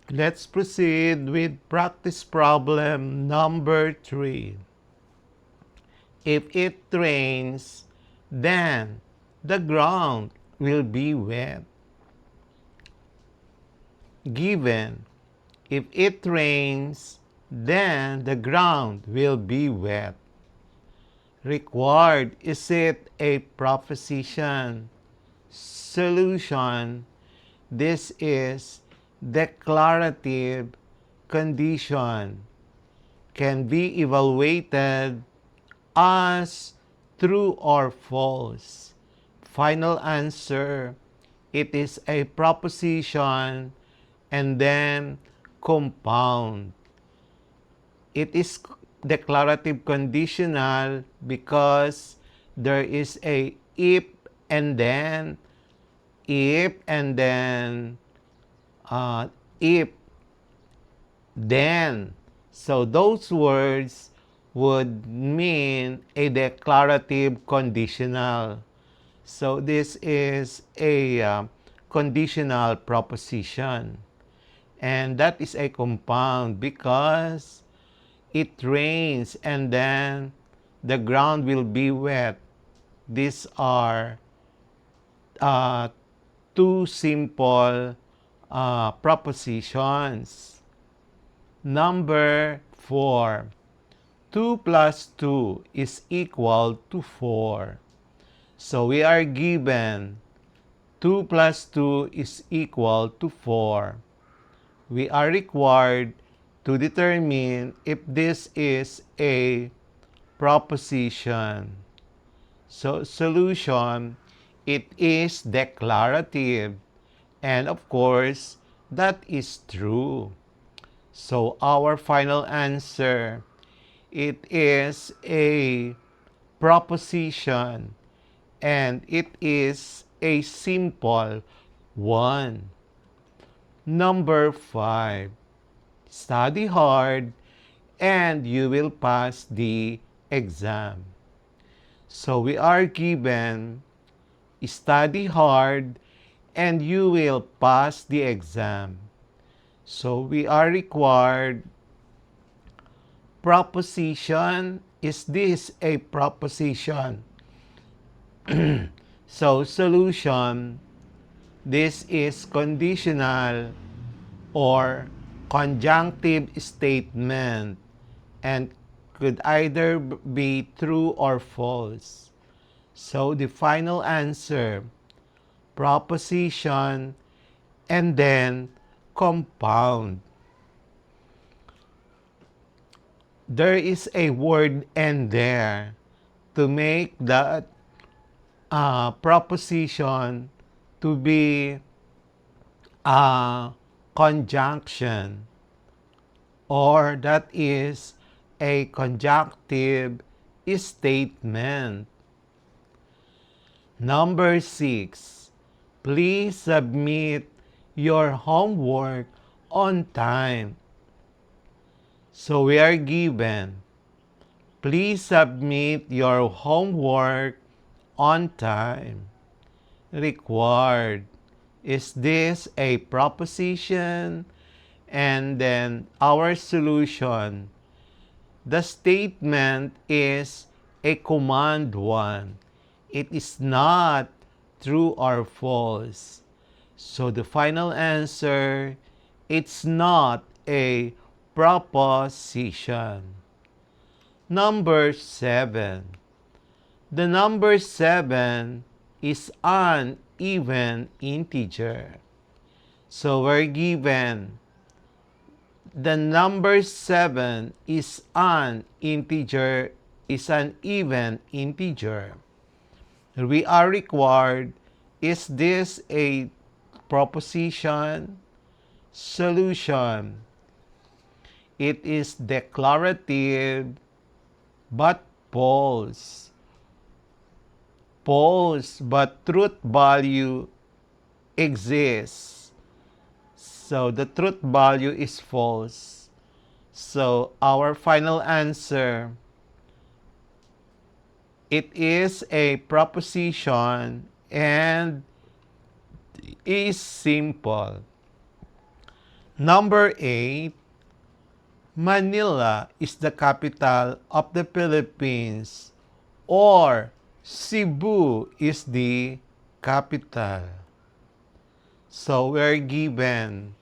Let's proceed with practice problem number 3. If it rains, then the ground will be wet. Given, if it rains, then the ground will be wet. Required, is it a proposition? Solution, this is declarative condition. Can be evaluated as true or false. Final answer, it is a proposition and then compound. It is declarative conditional because there is a and then if and then if then. So those words would mean a declarative conditional. So this is a conditional proposition. And that is a compound because it rains and then the ground will be wet. These are two simple propositions. Number 4. 2 plus 2 is equal to 4. So we are given 2 plus 2 is equal to 4. We are required to determine if this is a proposition. So solution, it is declarative. And of course, that is true. So our final answer, it is a proposition and it is a simple one. Number 5. Study hard and you will pass the exam. So we are given study hard and you will pass the exam. So we are required proposition. Is this a proposition? So solution, this is conditional or conjunctive statement and could either be true or false. So the final answer, proposition and then compound. There is a word "and" there to make that proposition to be a conjunction, or that is a conjunctive statement. Number 6. Please submit your homework on time. So we are given, please submit your homework on time. Required, is this a proposition? And then our solution, the statement is a command one. It is not true or false. So the final answer, it's not a proposition. Number 7. The number 7 is an even integer. So we're given the number 7 is an integer, is an even integer. We are required, is this a proposition? Solution, it is declarative but false. False, but truth value exists. So the truth value is false. So our final answer, it is a proposition and is simple. Number 8, Manila is the capital of the Philippines, or Cebu is the capital. So we're given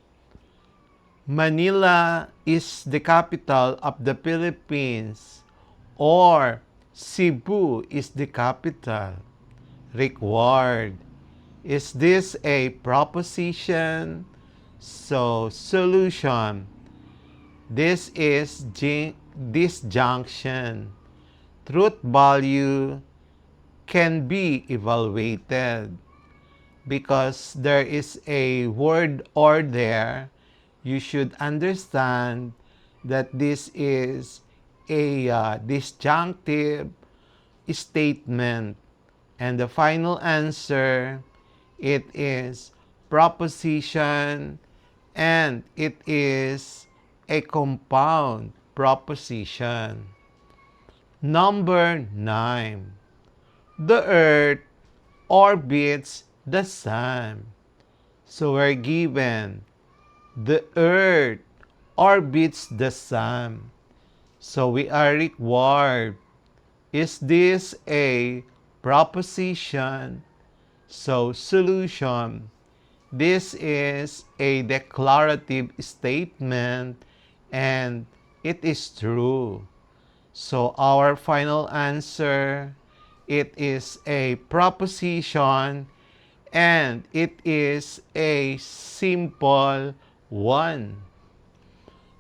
Manila is the capital of the Philippines, or Cebu is the capital. Required. Is this a proposition? So solution. This is disjunction. Truth value can be evaluated because there is a word or there. You should understand that this is a disjunctive statement, and the final answer, it is proposition, and it is a compound proposition. Number 9, the earth orbits the sun. So we're given the earth orbits the sun. So we are required, is this a proposition? So solution. This is a declarative statement and it is true. So our final answer, it is a proposition and it is a simple one.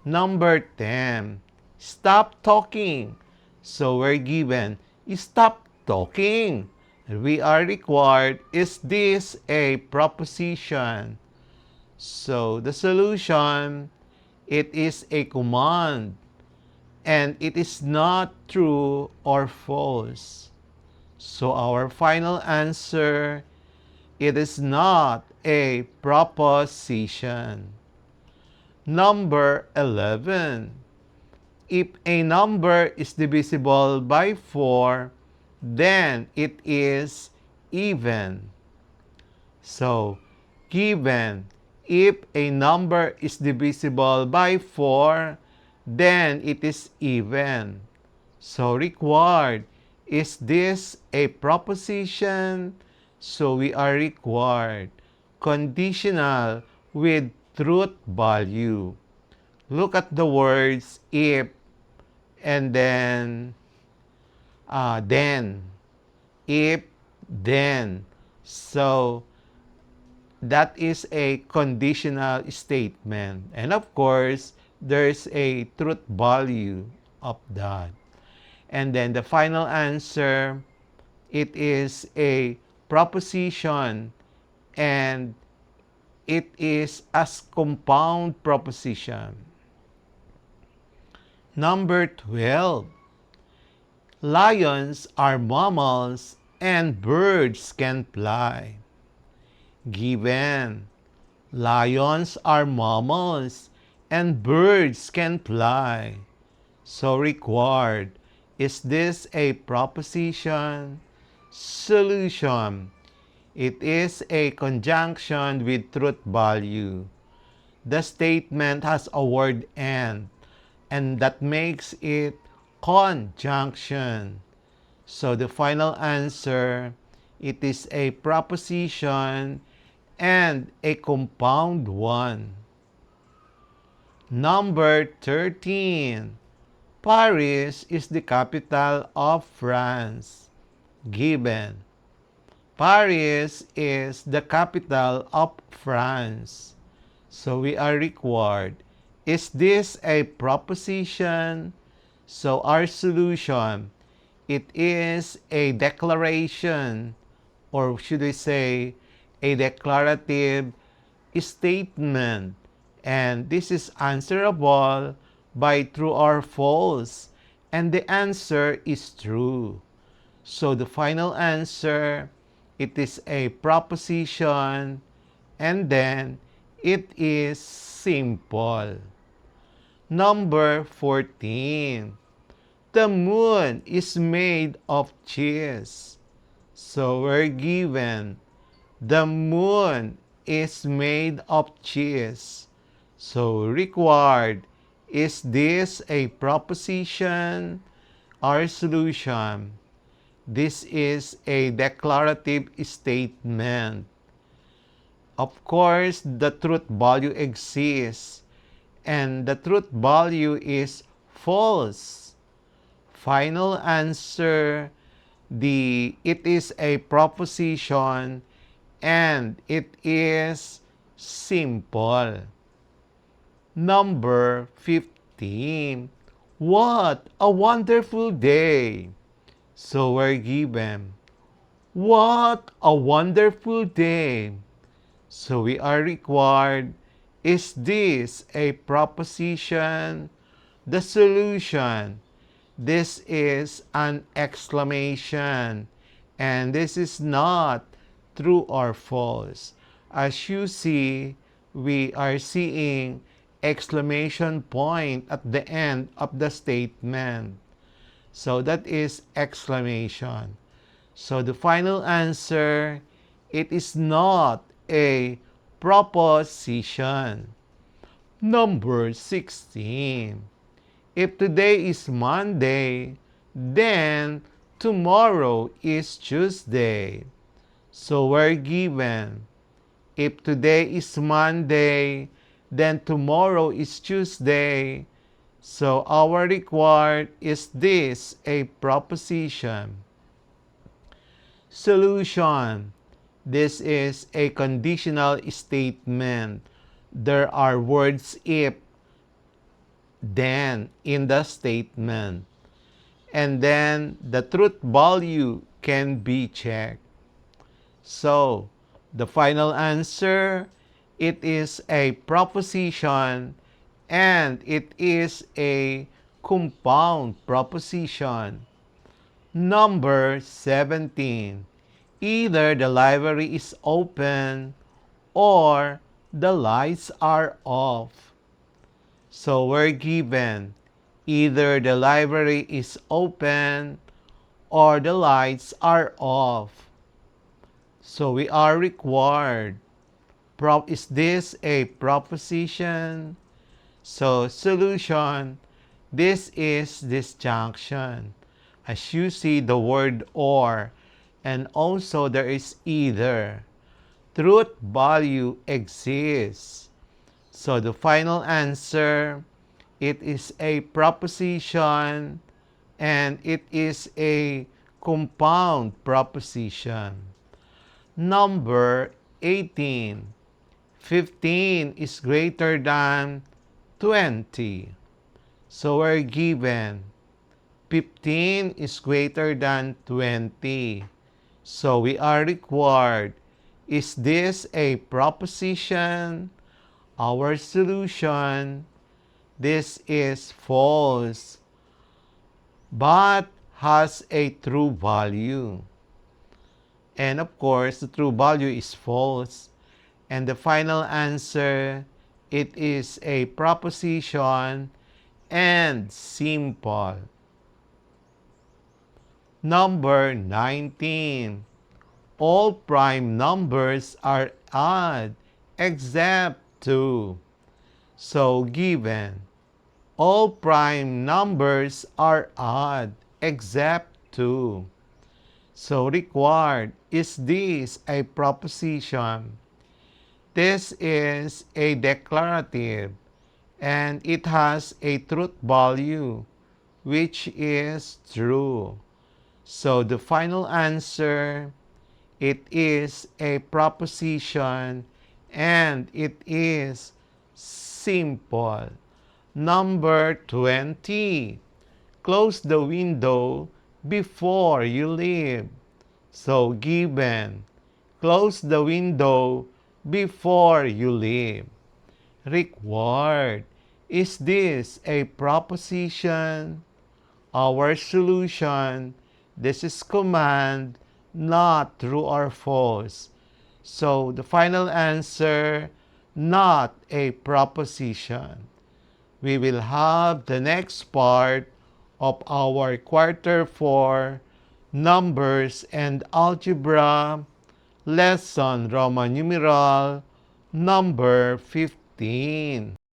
Number 10, stop talking. So we're given, stop talking. We are required, is this a proposition? So the solution, it is a command and it is not true or false. So our final answer, it is not a proposition. Number 11. If a number is divisible by 4, then it is even. So, given, if a number is divisible by 4, then it is even. So, required, is this a proposition? So, we are required. Conditional with truth value. Look at the words if and then. If, then. So, that is a conditional statement. And of course, there's a truth value of that. And then the final answer, it is a proposition and it is as compound proposition. Number 12. Lions are mammals and birds can fly. Given, lions are mammals and birds can fly. So required, is this a proposition? Solution, it is a conjunction with truth value. The statement has a word and that makes it conjunction. So the final answer, it is a proposition and a compound one. Number 13. Paris is the capital of France. Given, Paris is the capital of France. So we are required, is this a proposition? So our solution, it is a declaration, or should we say a declarative statement. And this is answerable by true or false. And the answer is true. So the final answer, it is a proposition and then it is simple. Number 14. The moon is made of cheese. So we're given, the moon is made of cheese. So required, is this a proposition or solution? This is a declarative statement. Of course, the truth value exists, and the truth value is false. Final answer, it is a proposition and it is simple. Number 15. What a wonderful day. So we're given, what a wonderful day. So we are required, is this a proposition? The solution, this is an exclamation, and this is not true or false. As you see, we are seeing exclamation point at the end of the statement. So that is exclamation. So the final answer, it is not a proposition. Number 16. If today is Monday, then tomorrow is Tuesday. So we're given, if today is Monday, then tomorrow is Tuesday. So our required, is this a proposition? Solution. This is a conditional statement. There are words if, then in the statement. And then the truth value can be checked. So, the final answer, it is a proposition and it is a compound proposition. Number 17. Either the library is open or the lights are off. So we're given, either the library is open or the lights are off. So we are required, is this a proposition? So solution, this is disjunction. As you see the word or, and also there is either. Truth value exists. So the final answer, it is a proposition and it is a compound proposition. Number 18. 15 is greater than 20. So we're given, 15 is greater than 20. So we are required, is this a proposition? Our solution, this is false, but has a true value. And of course, the true value is false. And the final answer, it is a proposition and simple. Number 19. All prime numbers are odd except 2. So given, all prime numbers are odd except 2. So required, is this a proposition? This is a declarative and it has a truth value, which is true. So the final answer, it is a proposition and it is simple. Number 20. Close the window before you leave. So given, close the window before you leave. Required, is this a proposition? Our solution, this is command, not true or false. So the final answer, not a proposition. We will have the next part of our quarter 4 numbers and algebra lesson Roman numeral number 15.